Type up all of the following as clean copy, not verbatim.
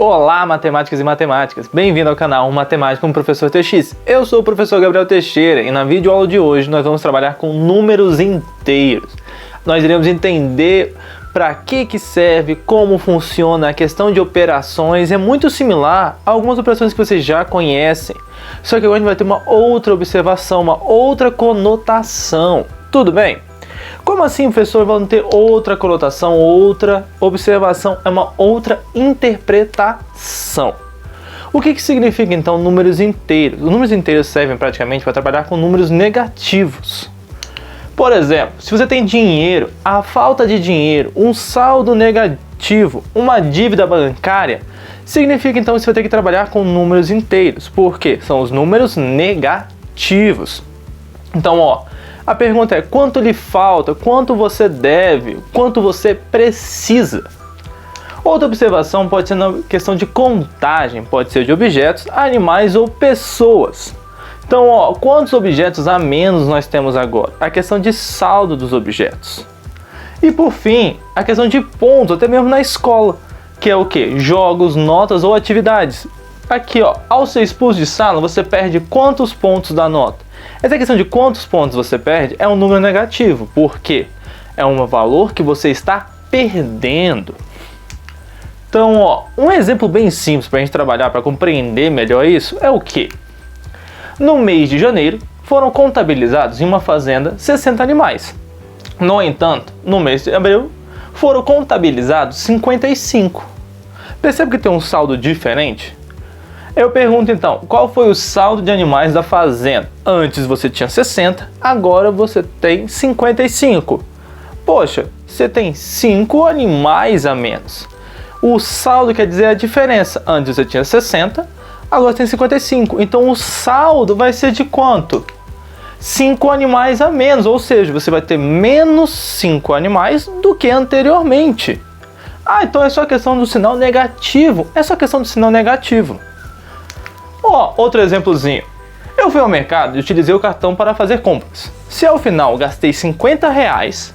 Olá, matemáticas e matemáticas! Bem-vindo ao canal Matemática com o Professor TX. Eu sou o professor Gabriel Teixeira e na videoaula de hoje nós vamos trabalhar com números inteiros. Nós iremos entender para que serve, como funciona, a questão de operações. É muito similar a algumas operações que vocês já conhecem, só que agora a gente vai ter uma outra observação, uma outra conotação. Tudo bem? Como assim, professor? Vamos ter outra conotação, outra observação, é uma outra interpretação. O que significa então números inteiros? Os números inteiros servem praticamente para trabalhar com números negativos. Por exemplo, se você tem dinheiro, a falta de dinheiro, um saldo negativo, uma dívida bancária, significa então que você vai ter que trabalhar com números inteiros. Por quê? São os números negativos. Então, a pergunta é: quanto lhe falta, quanto você deve, quanto você precisa? Outra observação pode ser na questão de contagem, pode ser de objetos, animais ou pessoas. Então, quantos objetos a menos nós temos agora? A questão de saldo dos objetos. E por fim, a questão de pontos, até mesmo na escola, que é o que? Jogos, notas ou atividades. Aqui, ao ser expulso de sala, você perde quantos pontos da nota? Essa questão de quantos pontos você perde é um número negativo. Por quê? É um valor que você está perdendo. Então, um exemplo bem simples para a gente trabalhar, para compreender melhor isso, é o quê? No mês de janeiro, foram contabilizados em uma fazenda 60 animais. No entanto, no mês de abril, foram contabilizados 55. Percebe que tem um saldo diferente? Eu pergunto então, qual foi o saldo de animais da fazenda? Antes você tinha 60, agora você tem 55. Poxa, você tem 5 animais a menos. O saldo quer dizer a diferença. Antes você tinha 60, agora tem 55. Então o saldo vai ser de quanto? 5 animais a menos, ou seja, você vai ter menos 5 animais do que anteriormente. Então é só questão do sinal negativo. É só questão do sinal negativo. Outro exemplozinho. Eu fui ao mercado e utilizei o cartão para fazer compras. Se ao final gastei R$50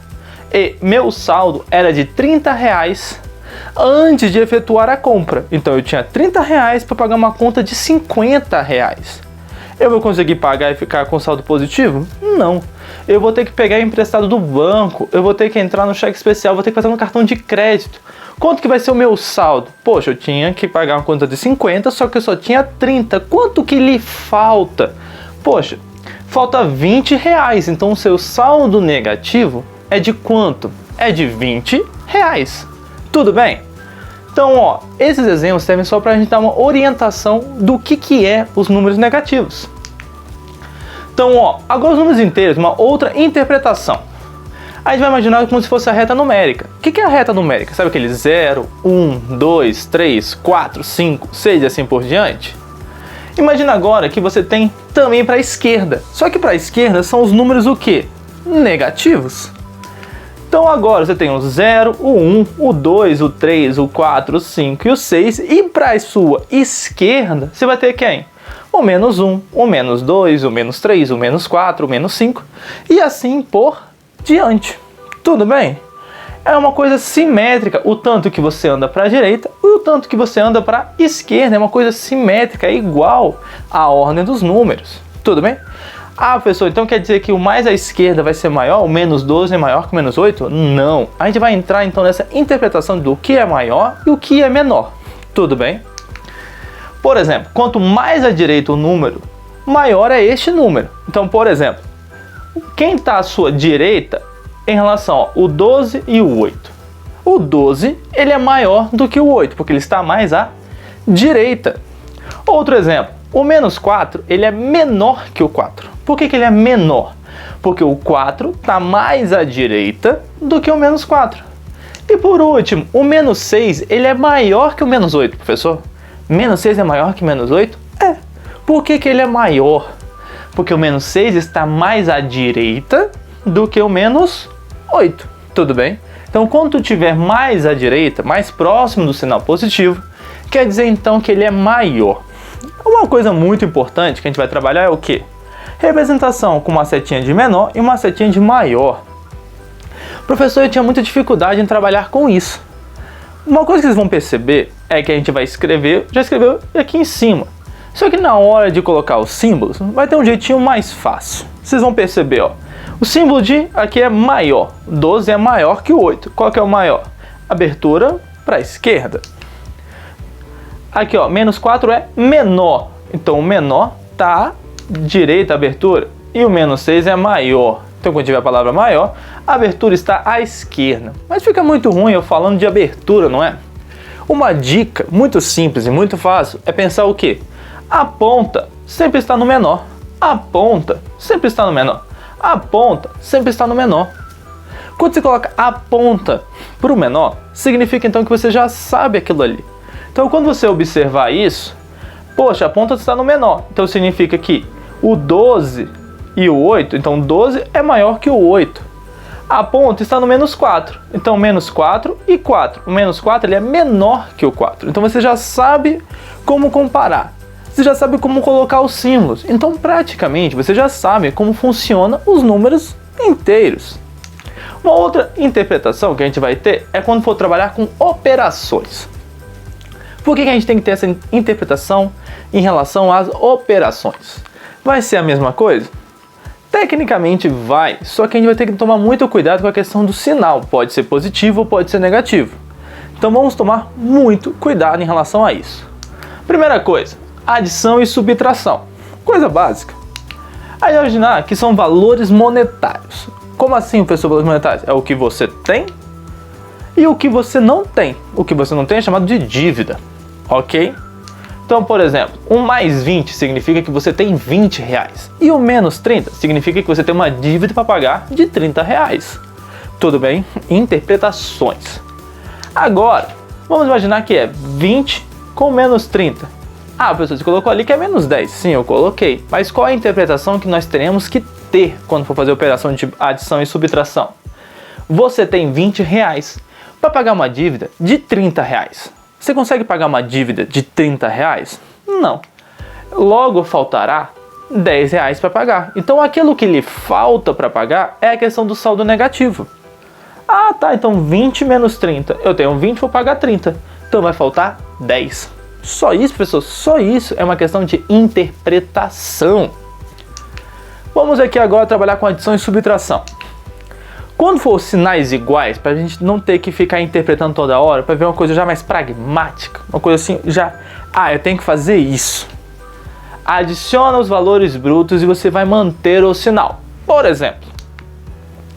e meu saldo era de R$30 antes de efetuar a compra, então eu tinha R$30 para pagar uma conta de R$50. Eu vou conseguir pagar e ficar com saldo positivo? Não. Eu vou ter que pegar emprestado do banco, eu vou ter que entrar no cheque especial, vou ter que fazer um cartão de crédito. Quanto que vai ser o meu saldo? Poxa, eu tinha que pagar uma conta de 50, só que eu só tinha 30. Quanto que lhe falta? Poxa, falta R$20. Então o seu saldo negativo é de quanto? É de R$20. Tudo bem? Então, esses exemplos servem só para a gente dar uma orientação do que é os números negativos. Então, agora os números inteiros, uma outra interpretação. A gente vai imaginar como se fosse a reta numérica. O que é a reta numérica? Sabe aquele 0, 1, 2, 3, 4, 5, 6 e assim por diante? Imagina agora que você tem também para a esquerda. Só que para a esquerda são os números o quê? Negativos. Então agora você tem o 0, o 1, o 2, o 3, o 4, o 5 e o 6. E para a sua esquerda você vai ter quem? O menos 1, o menos 2, o menos 3, o menos 4, o menos 5 e assim por diante. Tudo bem? É uma coisa simétrica, o tanto que você anda para a direita e o tanto que você anda para a esquerda. É uma coisa simétrica, é igual à ordem dos números. Tudo bem? Professor, então quer dizer que o mais à esquerda vai ser maior? O menos 12 é maior que o menos 8? Não. A gente vai entrar então nessa interpretação do que é maior e o que é menor. Tudo bem? Por exemplo, quanto mais à direita o número, maior é este número. Então, por exemplo, quem está à sua direita em relação ao 12 e o 8? O 12 ele é maior do que o 8, porque ele está mais à direita. Outro exemplo, o menos 4 ele é menor que o 4. Por que ele é menor? Porque o 4 está mais à direita do que o menos 4. E por último, o menos 6 ele é maior que o menos 8, professor. Menos 6 é maior que menos 8? É. Por que ele é maior? Porque o menos 6 está mais à direita do que o menos 8. Tudo bem? Então, quando tiver mais à direita, mais próximo do sinal positivo, quer dizer então que ele é maior. Uma coisa muito importante que a gente vai trabalhar é o quê? Representação com uma setinha de menor e uma setinha de maior. Professor, eu tinha muita dificuldade em trabalhar com isso. Uma coisa que vocês vão perceber é que a gente vai escrever, já escreveu aqui em cima. Só que na hora de colocar os símbolos, vai ter um jeitinho mais fácil. Vocês vão perceber, ó. O símbolo de aqui é maior. 12 é maior que o 8. Qual que é o maior? Abertura para a esquerda. Aqui, ó, menos 4 é menor. Então, o menor tá à direita, a abertura. E o menos 6 é maior. Então, quando tiver a palavra maior, a abertura está à esquerda. Mas fica muito ruim eu falando de abertura, não é? Uma dica muito simples e muito fácil é pensar o quê? A ponta sempre está no menor. A ponta sempre está no menor. A ponta sempre está no menor. Quando você coloca a ponta para o menor, significa então que você já sabe aquilo ali. Então, quando você observar isso, poxa, a ponta está no menor. Então, significa que o 12 e o 8, então 12 é maior que o 8. A ponta está no menos 4. Então, menos 4 e 4. O menos 4 ele é menor que o 4. Então, você já sabe como comparar. Você já sabe como colocar os símbolos. Então, praticamente, você já sabe como funcionam os números inteiros. Uma outra interpretação que a gente vai ter é quando for trabalhar com operações. Por que a gente tem que ter essa interpretação em relação às operações? Vai ser a mesma coisa? Tecnicamente vai, só que a gente vai ter que tomar muito cuidado com a questão do sinal. Pode ser positivo ou pode ser negativo. Então vamos tomar muito cuidado em relação a isso. Primeira coisa, adição e subtração. Coisa básica. Aí imaginar que são valores monetários. Como assim, professor, valores monetários? É o que você tem e o que você não tem. O que você não tem é chamado de dívida, ok? Então, por exemplo, o mais 20 significa que você tem 20 reais. E o menos 30 significa que você tem uma dívida para pagar de 30 reais. Tudo bem? Interpretações. Agora, vamos imaginar que é 20 com menos 30. Ah, professor, você colocou ali que é menos 10. Sim, eu coloquei. Mas qual é a interpretação que nós teremos que ter quando for fazer a operação de adição e subtração? Você tem 20 reais para pagar uma dívida de 30 reais. Você consegue pagar uma dívida de 30 reais? Não. Logo faltará 10 reais para pagar. Então aquilo que lhe falta para pagar é a questão do saldo negativo. Ah, tá, então 20 menos 30. Eu tenho 20, vou pagar 30. Então vai faltar 10. Só isso, professor? Só isso é uma questão de interpretação. Vamos aqui agora trabalhar com adição e subtração. Quando for sinais iguais, para a gente não ter que ficar interpretando toda hora, para ver uma coisa já mais pragmática, uma coisa assim, já, eu tenho que fazer isso. Adiciona os valores brutos e você vai manter o sinal. Por exemplo,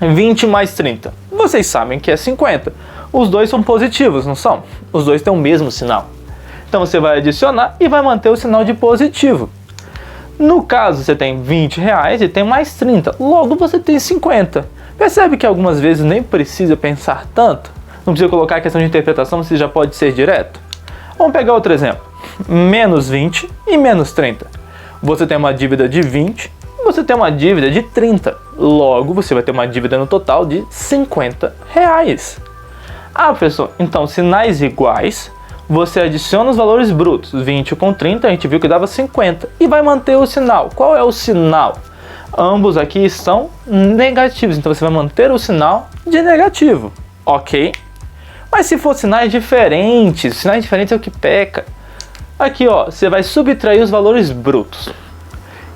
20 mais 30. Vocês sabem que é 50. Os dois são positivos, não são? Os dois têm o mesmo sinal. Então você vai adicionar e vai manter o sinal de positivo. No caso, você tem 20 reais e tem mais 30. Logo você tem 50. Percebe que algumas vezes nem precisa pensar tanto? Não precisa colocar a questão de interpretação, você já pode ser direto? Vamos pegar outro exemplo. Menos 20 e menos 30. Você tem uma dívida de 20, você tem uma dívida de 30. Logo, você vai ter uma dívida no total de 50 reais. Ah, professor, então sinais iguais, você adiciona os valores brutos. 20 com 30, a gente viu que dava 50. E vai manter o sinal. Qual é o sinal? Ambos aqui são negativos, então você vai manter o sinal de negativo, ok? Mas se for sinais diferentes é o que peca. Aqui, ó, você vai subtrair os valores brutos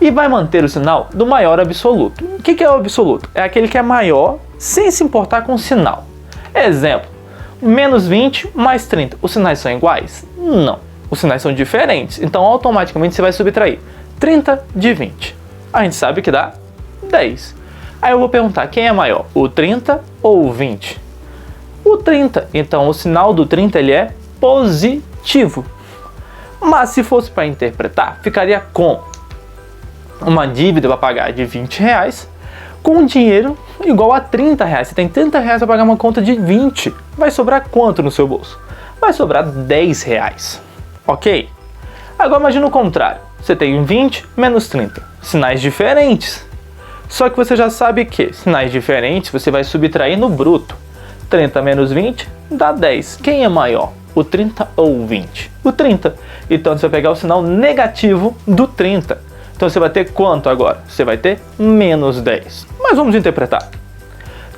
e vai manter o sinal do maior absoluto. O que é o absoluto? É aquele que é maior sem se importar com o sinal. Exemplo, menos 20 mais 30. Os sinais são iguais? Não. Os sinais são diferentes, então automaticamente você vai subtrair 30 de 20. A gente sabe que dá 10. Aí eu vou perguntar, quem é maior, o 30 ou o 20? O 30. Então o sinal do 30 ele é positivo. Mas se fosse para interpretar, ficaria com uma dívida para pagar de 20 reais com dinheiro igual a 30 reais. Você tem 30 reais para pagar uma conta de 20. Vai sobrar quanto no seu bolso? Vai sobrar 10 reais. Ok? Agora imagina o contrário. Você tem 20 menos 30. Sinais diferentes. Só que você já sabe que sinais diferentes você vai subtrair no bruto. 30 menos 20 dá 10. Quem é maior? O 30 ou o 20? O 30. Então você vai pegar o sinal negativo do 30. Então você vai ter quanto agora? Você vai ter menos 10. Mas vamos interpretar.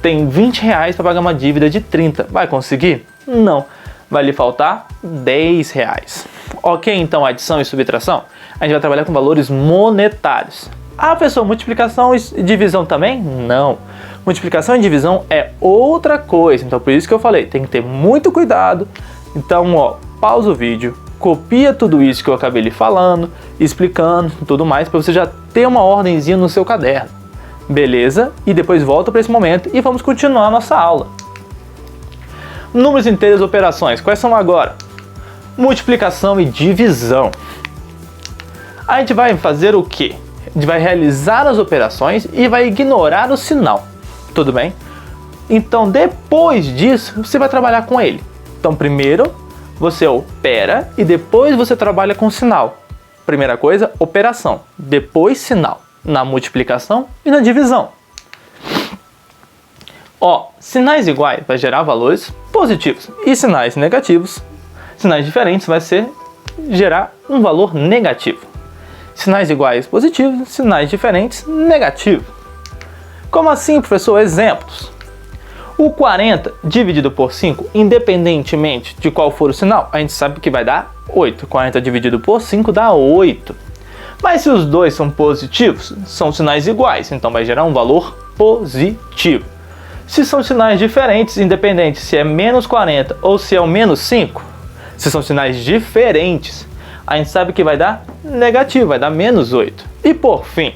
Tem 20 reais para pagar uma dívida de 30. Vai conseguir? Não. vai lhe faltar R$10. Ok, então adição e subtração, a gente vai trabalhar com valores monetários. Ah, professor, multiplicação e divisão também? Não. Multiplicação e divisão é outra coisa, então por isso que eu falei, tem que ter muito cuidado. Então, ó, pausa o vídeo, copia tudo isso que eu acabei lhe falando, explicando, tudo mais, para você já ter uma ordenzinha no seu caderno. Beleza? E depois volta para esse momento e vamos continuar a nossa aula. Números inteiros e operações, quais são agora? Multiplicação e divisão. A gente vai fazer o quê? A gente vai realizar as operações e vai ignorar o sinal. Tudo bem? Então, depois disso, você vai trabalhar com ele. Então, primeiro, você opera e depois você trabalha com sinal. Primeira coisa, operação. Depois, sinal. Na multiplicação e na divisão. Ó, sinais iguais vai gerar valores positivos. E sinais negativos, sinais diferentes, vai gerar um valor negativo. Sinais iguais positivos, sinais diferentes negativos. Como assim, professor? Exemplos. O 40 dividido por 5, independentemente de qual for o sinal, a gente sabe que vai dar 8. 40 dividido por 5 dá 8. Mas se os dois são positivos, são sinais iguais, então vai gerar um valor positivo. Se são sinais diferentes, independente se é menos 40 ou se é o menos 5, se são sinais diferentes, a gente sabe que vai dar negativo, vai dar menos 8. E por fim,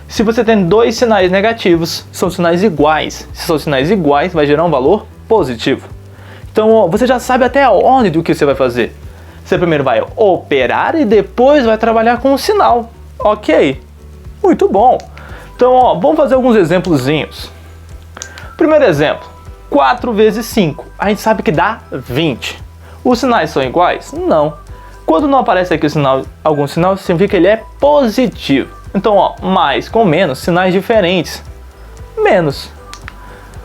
se você tem dois sinais negativos, são sinais iguais. Se são sinais iguais, vai gerar um valor positivo. Então, ó, você já sabe até a ordem do que você vai fazer. Você primeiro vai operar e depois vai trabalhar com o sinal. Ok? Muito bom. Então, ó, vamos fazer alguns exemplozinhos. Primeiro exemplo, 4 vezes 5. A gente sabe que dá 20. Os sinais são iguais? Não. Quando não aparece aqui o sinal, algum sinal, significa que ele é positivo. Então, ó, mais com menos, sinais diferentes. Menos.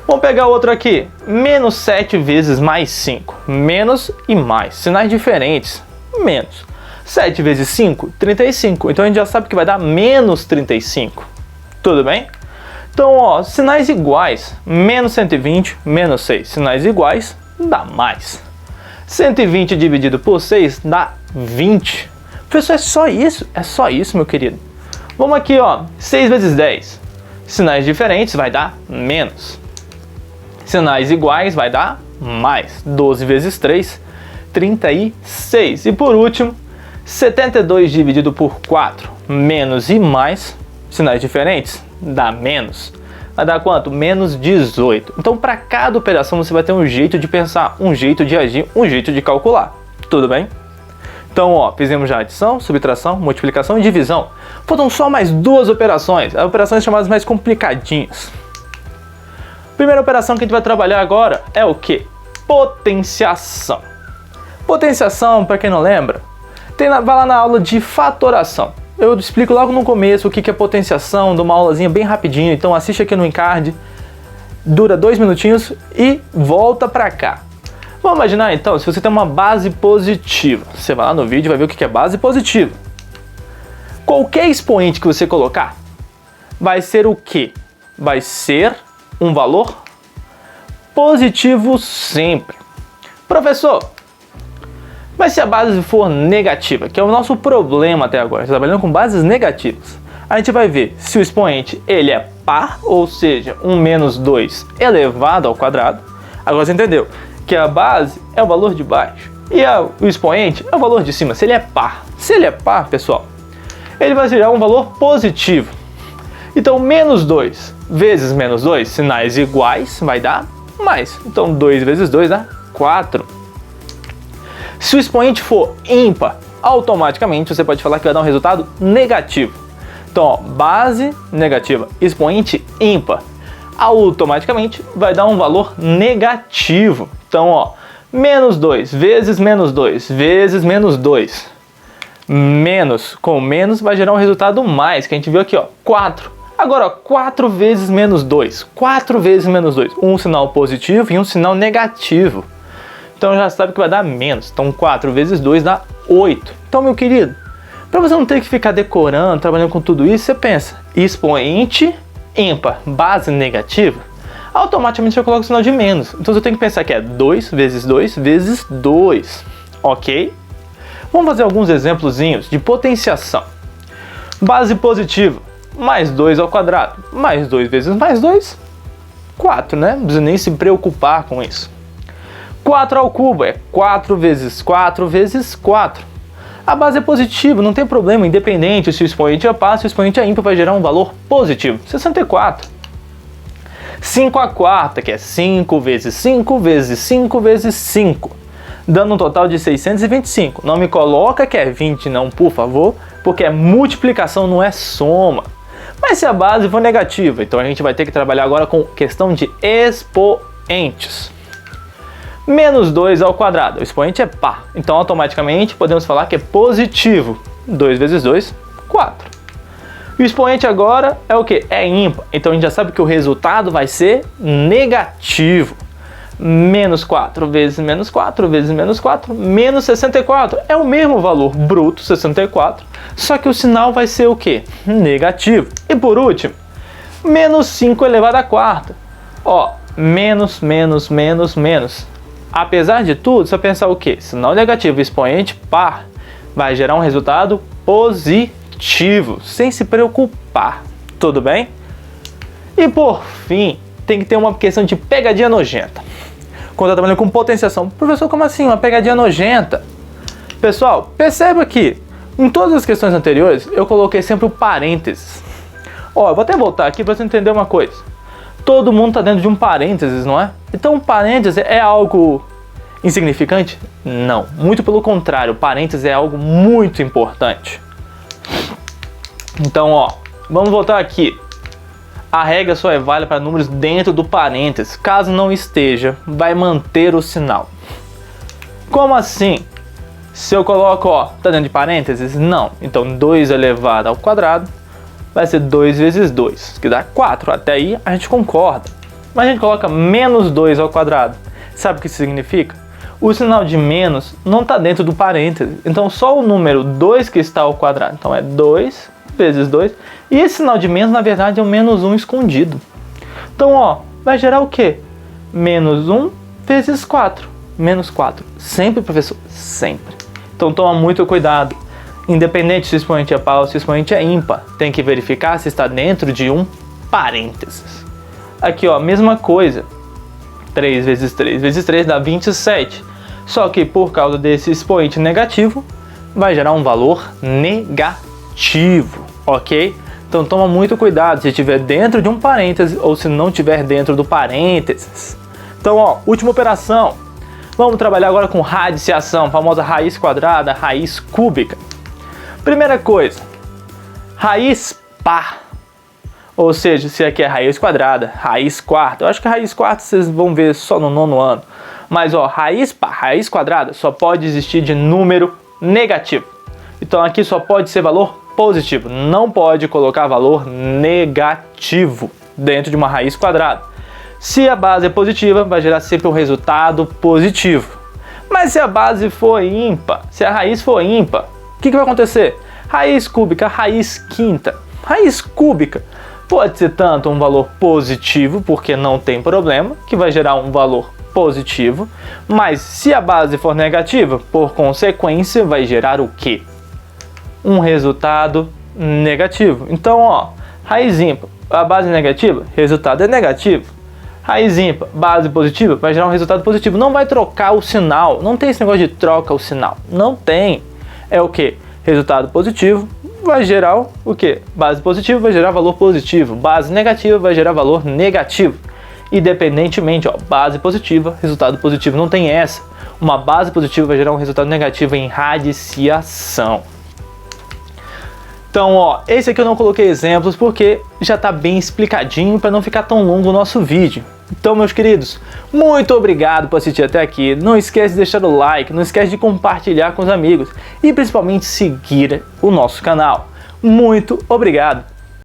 Vamos pegar outro aqui. Menos 7 vezes mais 5. Menos e mais. Sinais diferentes. Menos. 7 vezes 5, 35. Então a gente já sabe que vai dar menos 35. Tudo bem? Então, ó, sinais iguais. Menos 120, menos 6. Sinais iguais, dá mais. 120 dividido por 6 dá 20. Professor, é só isso? É só isso, meu querido. Vamos aqui, ó. 6 vezes 10. Sinais diferentes vai dar menos. Sinais iguais vai dar mais. 12 vezes 3, 36. E por último, 72 dividido por 4, menos e mais. Sinais diferentes, dá menos. Vai dar quanto? Menos 18. Então, para cada operação, você vai ter um jeito de pensar, um jeito de agir, um jeito de calcular. Tudo bem? Então, ó, fizemos já adição, subtração, multiplicação e divisão. Faltam só mais duas operações, as operações chamadas mais complicadinhas. Primeira operação que a gente vai trabalhar agora é o que? Potenciação. Potenciação, para quem não lembra, vai lá na aula de fatoração. Eu explico logo no começo o que é potenciação, dou uma aulazinha bem rapidinho, então assiste aqui no encard, dura 2 minutinhos e volta para cá. Vamos imaginar então, se você tem uma base positiva, você vai lá no vídeo e vai ver o que é base positiva. Qualquer expoente que você colocar vai ser o quê? Vai ser um valor positivo sempre. Professor, mas se a base for negativa, que é o nosso problema até agora, trabalhando com bases negativas, a gente vai ver se o expoente ele é par, ou seja, 1 menos 2 elevado ao quadrado. Agora você entendeu que a base é o valor de baixo e o expoente é o valor de cima, se ele é par. Se ele é par, pessoal, ele vai gerar um valor positivo. Então, menos 2 vezes menos 2, sinais iguais, vai dar mais. Então, 2 vezes 2 dá 4. Se o expoente for ímpar, automaticamente você pode falar que vai dar um resultado negativo. Então, ó, base negativa, expoente ímpar, automaticamente vai dar um valor negativo. Então, ó, menos 2 vezes menos 2 vezes menos 2. Menos com menos vai gerar um resultado mais, que a gente viu aqui, ó, 4. Agora, ó, 4 vezes menos 2. 4 vezes menos 2. Um sinal positivo e um sinal negativo. Então já sabe que vai dar menos. Então 4 vezes 2 dá 8. Então, meu querido, para você não ter que ficar decorando, trabalhando com tudo isso, você pensa, expoente ímpar, base negativa, automaticamente eu coloco o sinal de menos. Então eu tenho que pensar que é 2 vezes 2 vezes 2, ok? Vamos fazer alguns exemplozinhos de potenciação. Base positiva, mais 2 ao quadrado, mais 2 vezes mais 2, 4, né? Não precisa nem se preocupar com isso. 4 ao cubo é 4 vezes 4 vezes 4. A base é positiva, não tem problema, independente se o expoente é par, se o expoente é ímpar, vai gerar um valor positivo, 64. 5 à quarta, que é 5 vezes 5 vezes 5 vezes 5, dando um total de 625. Não me coloca que é 20 não, por favor, porque é multiplicação, não é soma. Mas se a base for negativa, então a gente vai ter que trabalhar agora com questão de expoentes. Menos 2 ao quadrado, o expoente é par, então automaticamente podemos falar que é positivo. 2 vezes 2, 4. O expoente agora é o que? É ímpar, então a gente já sabe que o resultado vai ser negativo. Menos 4 vezes menos 4 vezes menos 4, menos 64. É o mesmo valor bruto, 64, só que o sinal vai ser o que? Negativo. E por último, menos 5 elevado à quarta. Ó, menos, menos, menos, menos. Apesar de tudo, você pensar o que? Sinal negativo, expoente par, vai gerar um resultado positivo, sem se preocupar. Tudo bem? E por fim, tem que ter uma questão de pegadinha nojenta. Quando eu trabalho com potenciação, professor, como assim? Uma pegadinha nojenta? Pessoal, perceba que em todas as questões anteriores eu coloquei sempre o parênteses. Ó, eu vou até voltar aqui para você entender uma coisa. Todo mundo está dentro de um parênteses, não é? Então, um parênteses é algo insignificante? Não. Muito pelo contrário, o parênteses é algo muito importante. Então, ó, vamos voltar aqui. A regra só é válida para números dentro do parênteses. Caso não esteja, vai manter o sinal. Como assim? Se eu coloco, ó, tá dentro de parênteses? Não. Então, 2 elevado ao quadrado vai ser 2 vezes 2, que dá 4. Até aí a gente concorda. Mas a gente coloca menos 2 ao quadrado. Sabe o que isso significa? O sinal de menos não está dentro do parênteses. Então, só o número 2 que está ao quadrado. Então, é 2 vezes 2. E esse sinal de menos, na verdade, é o menos 1 escondido. Então, ó, vai gerar o quê? Menos 1 vezes 4. Menos 4. Sempre, professor? Sempre. Então, toma muito cuidado. Independente se o expoente é par ou se o expoente é ímpar, tem que verificar se está dentro de um parênteses. Aqui, ó, mesma coisa. 3 vezes 3 vezes 3 dá 27. Só que por causa desse expoente negativo, vai gerar um valor negativo, ok? Então toma muito cuidado se estiver dentro de um parênteses ou se não estiver dentro do parênteses. Então, ó, última operação. Vamos trabalhar agora com radiciação, famosa raiz quadrada, raiz cúbica. Primeira coisa, raiz par. Ou seja, se aqui é raiz quadrada, raiz quarta. Eu acho que a raiz quarta vocês vão ver só no 9º ano. Mas, ó, raiz par, raiz quadrada só pode existir de número negativo. Então aqui só pode ser valor positivo. Não pode colocar valor negativo dentro de uma raiz quadrada. Se a base é positiva, vai gerar sempre um resultado positivo. Mas se a base for ímpar, se a raiz for ímpar, o que vai acontecer? Raiz cúbica, raiz quinta. Raiz cúbica pode ser tanto um valor positivo, porque não tem problema, que vai gerar um valor positivo. Mas se a base for negativa, por consequência, vai gerar o quê? Um resultado negativo. Então, ó, raiz ímpar, a base negativa, resultado é negativo. Raiz ímpar, base positiva, vai gerar um resultado positivo. Não vai trocar o sinal. Não tem esse negócio de troca o sinal. Não tem. É o que? Resultado positivo vai gerar o que? Base positiva vai gerar valor positivo. Base negativa vai gerar valor negativo. Independentemente, ó, base positiva, resultado positivo. Não tem essa. Uma base positiva vai gerar um resultado negativo em radiciação. Então, ó, esse aqui eu não coloquei exemplos porque já está bem explicadinho para não ficar tão longo o nosso vídeo. Então, meus queridos, muito obrigado por assistir até aqui. Não esquece de deixar o like, não esquece de compartilhar com os amigos e principalmente seguir o nosso canal. Muito obrigado